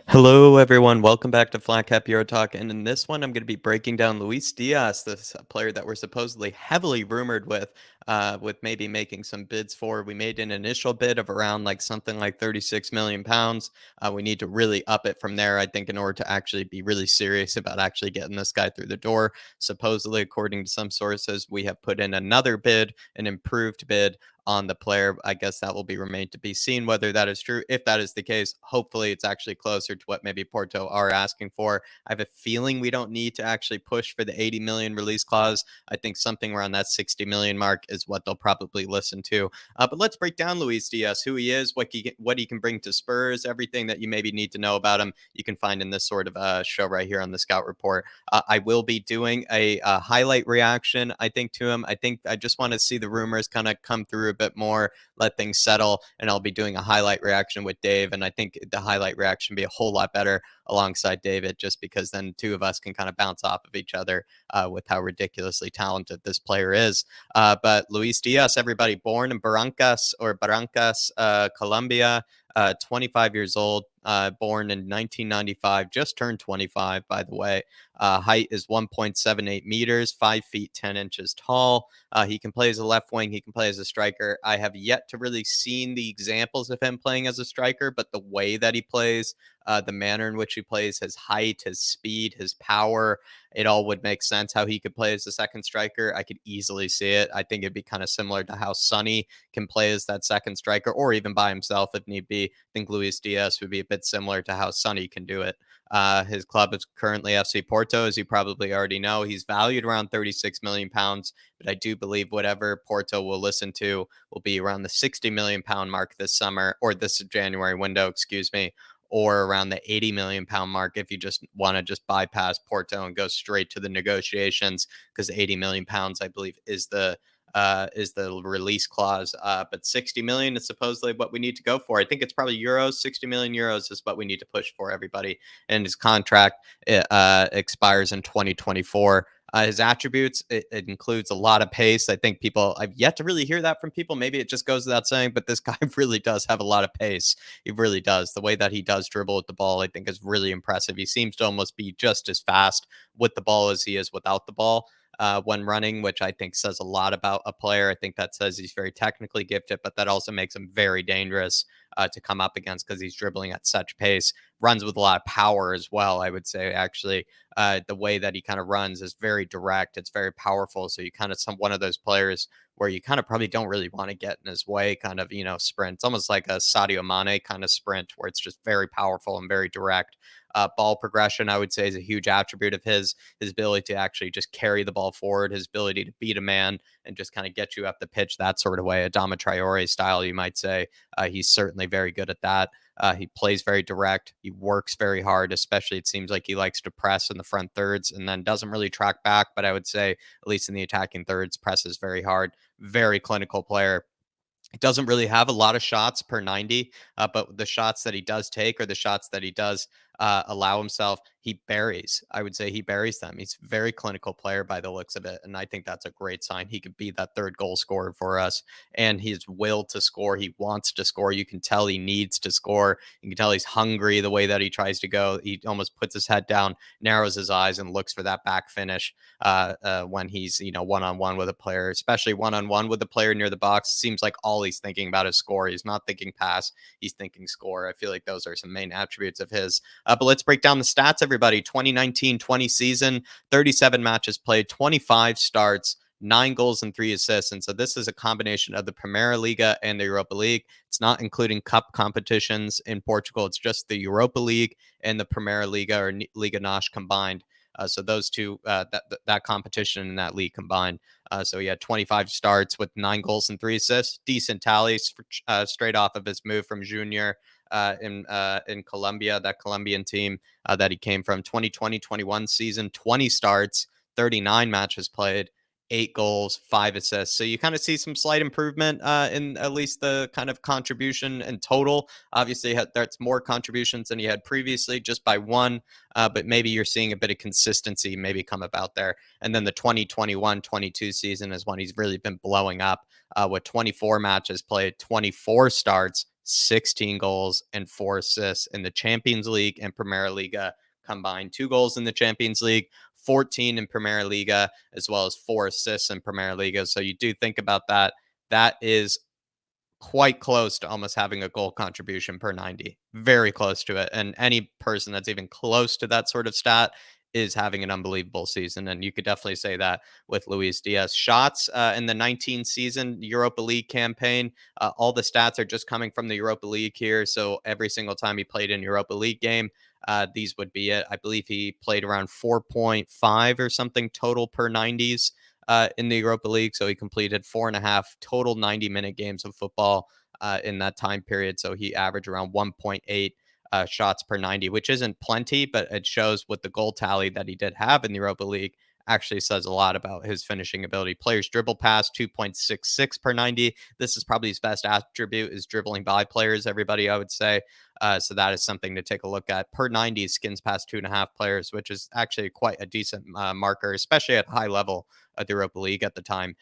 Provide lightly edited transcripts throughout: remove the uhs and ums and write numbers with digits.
Hello, everyone. Welcome back to flatcapeurotalk. And in this one, I'm going to be breaking down Luis Diaz, this player that we're supposedly heavily rumored with maybe making some bids for. We made an initial bid of around like something like 36 million pounds. We need to really up it from there, I think, in order to actually be really serious about actually getting this guy through the door. Supposedly, according to some sources, we have put in another bid, an improved bid on the player. I guess that will be remain to be seen whether that is true. If that is the case, hopefully it's actually closer to what maybe Porto are asking for. I have a feeling we don't need to actually push for the 80 million release clause. I think something around that 60 million mark is what they'll probably listen to. But let's break down Luis Diaz, who he is, what he can bring to Spurs, everything that you maybe need to know about him. You can find in this sort of show right here on the Scout Report. I will be doing a highlight reaction, I think, to him. I think I just want to see the rumors kind of come through a bit more, let things settle, and I'll be doing a highlight reaction with Dave. And I think the highlight reaction be a whole lot better alongside David, just because then two of us can kind of bounce off of each other with how ridiculously talented this player is. But Luis Diaz, everybody, born in Barrancas, Colombia, 25 years old, born in 1995, just turned 25, by the way. Height is 1.78 meters, 5 feet 10 inches tall. He can play as a left wing. He can play as a striker. I have yet to really seen the examples of him playing as a striker, but the way that he plays, the manner in which he plays, his height, his speed, his power, it all would make sense how he could play as a second striker. I could easily see it. I think it'd be kind of similar to how Sonny can play as that second striker, or even by himself if need be. I think Luis Diaz would be a bit similar to how Sonny can do it. His club is currently FC Porto, as you probably already know. He's valued around 36 million pounds, but I do believe whatever Porto will listen to will be around the 60 million pound mark this summer, or this January window, excuse me, or around the 80 million pound mark if you just want to just bypass Porto and go straight to the negotiations, because 80 million pounds, I believe, is the release clause. But 60 million is supposedly what we need to go for. I think it's probably euros. 60 million euros is what we need to push for, everybody. And his contract expires in 2024. His attributes, it includes a lot of pace. I think I've yet to really hear that from people. Maybe it just goes without saying, but this guy really does have a lot of pace. He really does. The way that he does dribble with the ball, I think, is really impressive. He seems to almost be just as fast with the ball as he is without the ball when running, which I think says a lot about a player. I think that says he's very technically gifted, but that also makes him very dangerous to come up against because he's dribbling at such pace. Runs with a lot of power as well, I would say, actually. The way that he kind of runs is very direct. It's very powerful. So you kind of one of those players where you kind of probably don't really want to get in his way, kind of, sprint. It's almost like a Sadio Mane kind of sprint where it's just very powerful and very direct. Ball progression, I would say, is a huge attribute of his ability to actually just carry the ball forward, his ability to beat a man and just kind of get you up the pitch that sort of way, Adama Traore style, you might say. He's certainly very good at that. He plays very direct. He works very hard, especially it seems like he likes to press in the front thirds and then doesn't really track back. But I would say, at least in the attacking thirds, presses very hard. Very clinical player. He doesn't really have a lot of shots per 90, but the shots that he does take, or the shots that he does allow himself, he buries. I would say he buries them. He's a very clinical player by the looks of it. And I think that's a great sign. He could be that third goal scorer for us. And his will to score, he wants to score. You can tell he needs to score. You can tell he's hungry the way that he tries to go. He almost puts his head down, narrows his eyes, and looks for that back finish when he's, one on one with a player, especially one on one with a player near the box. Seems like all he's thinking about is score. He's not thinking pass. He's thinking score. I feel like those are some main attributes of his. But let's break down the stats, everybody. 2019-20 season, 37 matches played, 25 starts, 9 goals and 3 assists. And so this is a combination of the Primera Liga and the Europa League. It's not including cup competitions in Portugal. It's just the Europa League and the Primera Liga, or Liga NOS combined. So those two, that competition and that league combined. So he had 25 starts with 9 goals and 3 assists. Decent tallies straight off of his move from Junior in Colombia, that Colombian team that he came from. 2020-21 season, 20 starts, 39 matches played, 8 goals, 5 assists. So you kind of see some slight improvement in at least the kind of contribution in total. Obviously, that's more contributions than he had previously, just by one. But maybe you're seeing a bit of consistency maybe come about there. And then the 2021-22 season is when he's really been blowing up with 24 matches played, 24 starts, 16 goals and 4 assists in the Champions League and Premier Liga combined. 2 goals in the Champions League, 14 in Premier Liga, as well as 4 assists in Premier Liga. So you do think about that. That is quite close to almost having a goal contribution per 90. Very close to it. And any person that's even close to that sort of stat is having an unbelievable season. And you could definitely say that with Luis Diaz. Shots in the 19 season Europa League campaign, all the stats are just coming from the Europa League here. So every single time he played in Europa League game, these would be it. I believe he played around 4.5 or something total per 90s in the Europa League. So he completed 4.5 total 90-minute games of football in that time period. So he averaged around 1.8 shots per 90, which isn't plenty, but it shows with the goal tally that he did have in the Europa League actually says a lot about his finishing ability. Players dribble past 2.66 per 90. This is probably his best attribute is dribbling by players, everybody, I would say. So that is something to take a look at. Per 90, skins past 2.5 players, which is actually quite a decent marker, especially at high level of the Europa League at the time.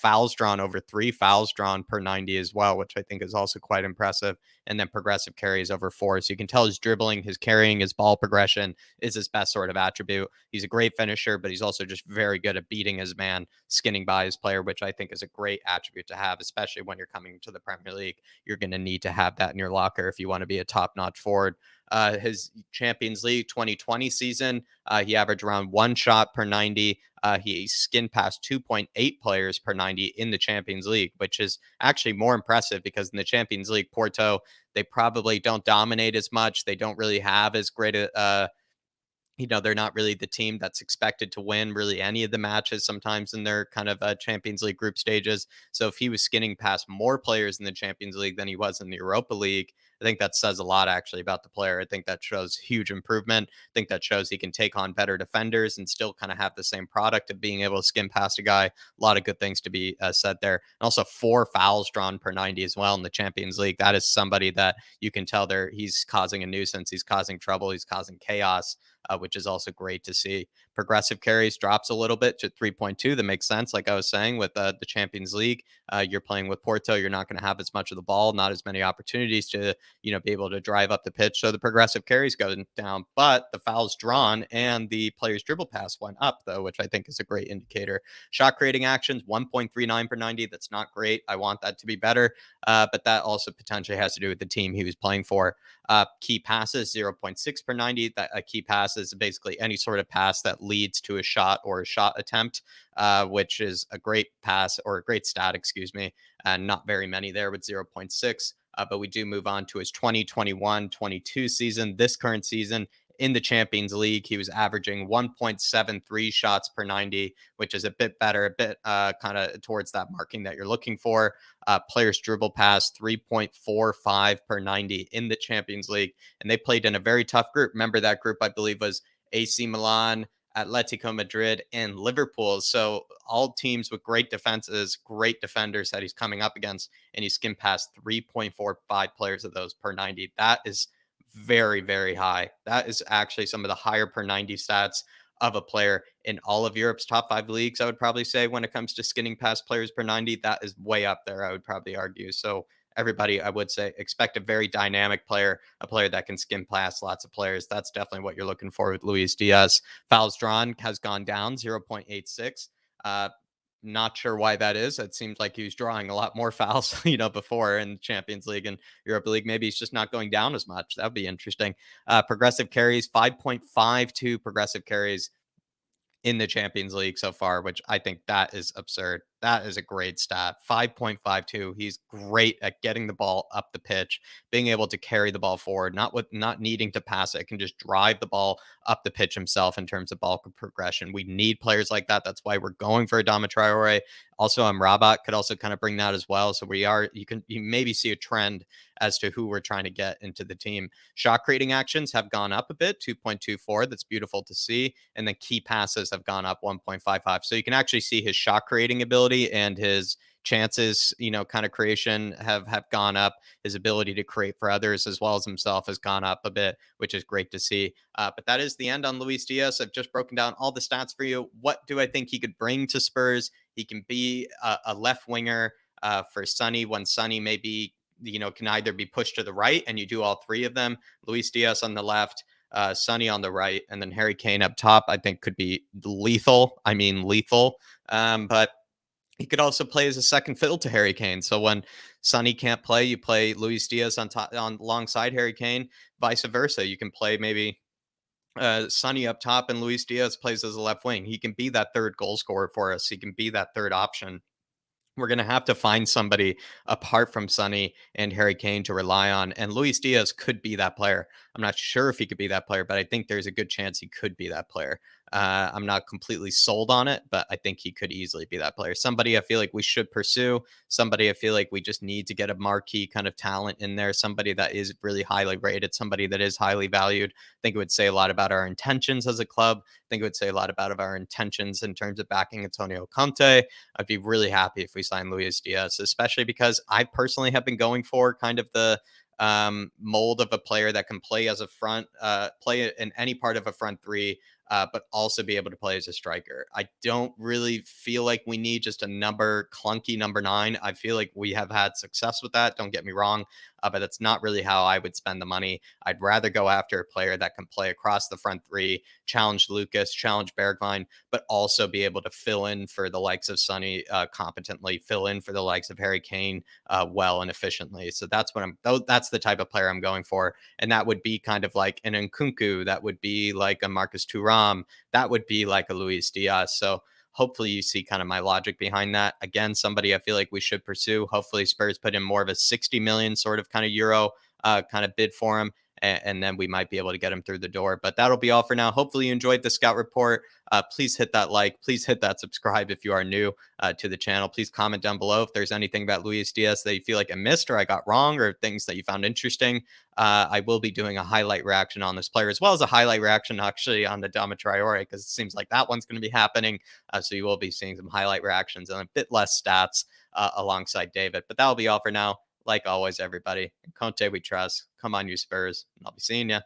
Fouls drawn over 3 fouls drawn per 90 as well, which I think is also quite impressive. And then progressive carries over 4. So you can tell his dribbling, his carrying, his ball progression is his best sort of attribute. He's a great finisher, but he's also just very good at beating his man, skinning by his player, which I think is a great attribute to have, especially when you're coming to the Premier League. You're going to need to have that in your locker if you want to be a top notch forward. His Champions League 2020 season, he averaged around 1 shot per 90. He skinned past 2.8 players per 90 in the Champions League, which is actually more impressive because in the Champions League, Porto, they probably don't dominate as much. They don't really have as great a they're not really the team that's expected to win really any of the matches sometimes in their kind of Champions League group stages. So if he was skinning past more players in the Champions League than he was in the Europa League, I think that says a lot actually about the player. I think that shows huge improvement. I think that shows he can take on better defenders and still kind of have the same product of being able to skim past a guy. A lot of good things to be said there. And also 4 fouls drawn per 90 as well in the Champions League. That is somebody that you can tell there he's causing a nuisance. He's causing trouble. He's causing chaos, which is also great to see. Progressive carries drops a little bit to 3.2. That makes sense. Like I was saying with the Champions League, you're playing with Porto. You're not going to have as much of the ball, not as many opportunities to be able to drive up the pitch. So the progressive carries go down, but the fouls drawn and the player's dribble pass went up though, which I think is a great indicator. Shot creating actions 1.39 per 90. That's not great. I want that to be better, but that also potentially has to do with the team he was playing for. Key passes 0.6 per 90. That a key pass is basically any sort of pass that leads to a shot or a shot attempt, which is a great pass or a great stat, excuse me, and not very many there with 0.6. But we do move on to his 2021-22 season. This current season in the Champions League, he was averaging 1.73 shots per 90, which is a bit better, a bit kind of towards that marking that you're looking for. Players dribble past 3.45 per 90 in the Champions League. And they played in a very tough group. Remember that group, I believe, was AC Milan, Atletico Madrid, and Liverpool. So all teams with great defenses, great defenders that he's coming up against, and he skimmed past 3.45 players of those per 90. That is very, very high. That is actually some of the higher per 90 stats of a player in all of Europe's top 5 leagues. I would probably say when it comes to skinning past players per 90, that is way up there. I would probably argue. So everybody, I would say, expect a very dynamic player, a player that can skim past lots of players. That's definitely what you're looking for with Luis Diaz. Fouls drawn has gone down 0.86. Not sure why that is. It seems like he was drawing a lot more fouls, before in Champions League and Europa League. Maybe he's just not going down as much. That would be interesting. Progressive carries, 5.52 progressive carries in the Champions League so far, which I think that is absurd. That is a great stat. 5.52. He's great at getting the ball up the pitch, being able to carry the ball forward, not needing to pass it, can just drive the ball up the pitch himself in terms of ball progression. We need players like that. That's why we're going for Adama Traore. Also, Rabat could also kind of bring that as well. So you maybe see a trend as to who we're trying to get into the team. Shot creating actions have gone up a bit, 2.24. That's beautiful to see. And then key passes have gone up 1.55. So you can actually see his shot creating ability and his chances, kind of creation have gone up. His ability to create for others as well as himself has gone up a bit, which is great to see. But that is the end on Luis Diaz. I've just broken down all the stats for you. What do I think he could bring to Spurs? He can be a left winger for Sonny when Sonny maybe can either be pushed to the right and you do all three of them. Luis Diaz on the left, Sonny on the right, and then Harry Kane up top. I think could be lethal. I mean, lethal. But he could also play as a second fiddle to Harry Kane. So when Sonny can't play, you play Luis Diaz on top on alongside Harry Kane. Vice versa, you can play maybe Sonny up top and Luis Diaz plays as a left wing. He can be that third goal scorer for us. He can be that third option. We're going to have to find somebody apart from Sonny and Harry Kane to rely on. And Luis Diaz could be that player. I'm not sure if he could be that player, but I think there's a good chance he could be that player. I'm not completely sold on it, but I think he could easily be that player. Somebody I feel like we should pursue, somebody I feel like we just need to get a marquee kind of talent in there, somebody that is really highly rated, somebody that is highly valued. I think it would say a lot about our intentions as a club. I think it would say a lot about our intentions in terms of backing Antonio Conte. I'd be really happy if we sign Luis Diaz, especially because I personally have been going for kind of the mold of a player that can play as a play in any part of a front three, but also be able to play as a striker. I don't really feel like we need just a clunky number nine. I feel like we have had success with that. Don't get me wrong, but that's not really how I would spend the money. I'd rather go after a player that can play across the front three, challenge Lucas, challenge Bergwijn, but also be able to fill in for the likes of Sonny competently, fill in for the likes of Harry Kane well and efficiently. So that's the type of player I'm going for. And that would be kind of like an Nkunku, that would be like a Marcus Thuram, that would be like a Luis Diaz. So hopefully you see kind of my logic behind that. Again, somebody I feel like we should pursue. Hopefully Spurs put in more of a 60 million sort of kind of euro kind of bid for him. And then we might be able to get him through the door. But that'll be all for now. Hopefully you enjoyed the scout report. Please hit that like. Please hit that subscribe if you are new to the channel. Please comment down below if there's anything about Luis Diaz that you feel like I missed or I got wrong, or things that you found interesting. I will be doing a highlight reaction on this player, as well as a highlight reaction actually on the Dama Traore, because it seems like that one's going to be happening. So you will be seeing some highlight reactions and a bit less stats alongside David. But that'll be all for now. Like always, everybody. In Conte we trust. Come on, you Spurs. And I'll be seeing you.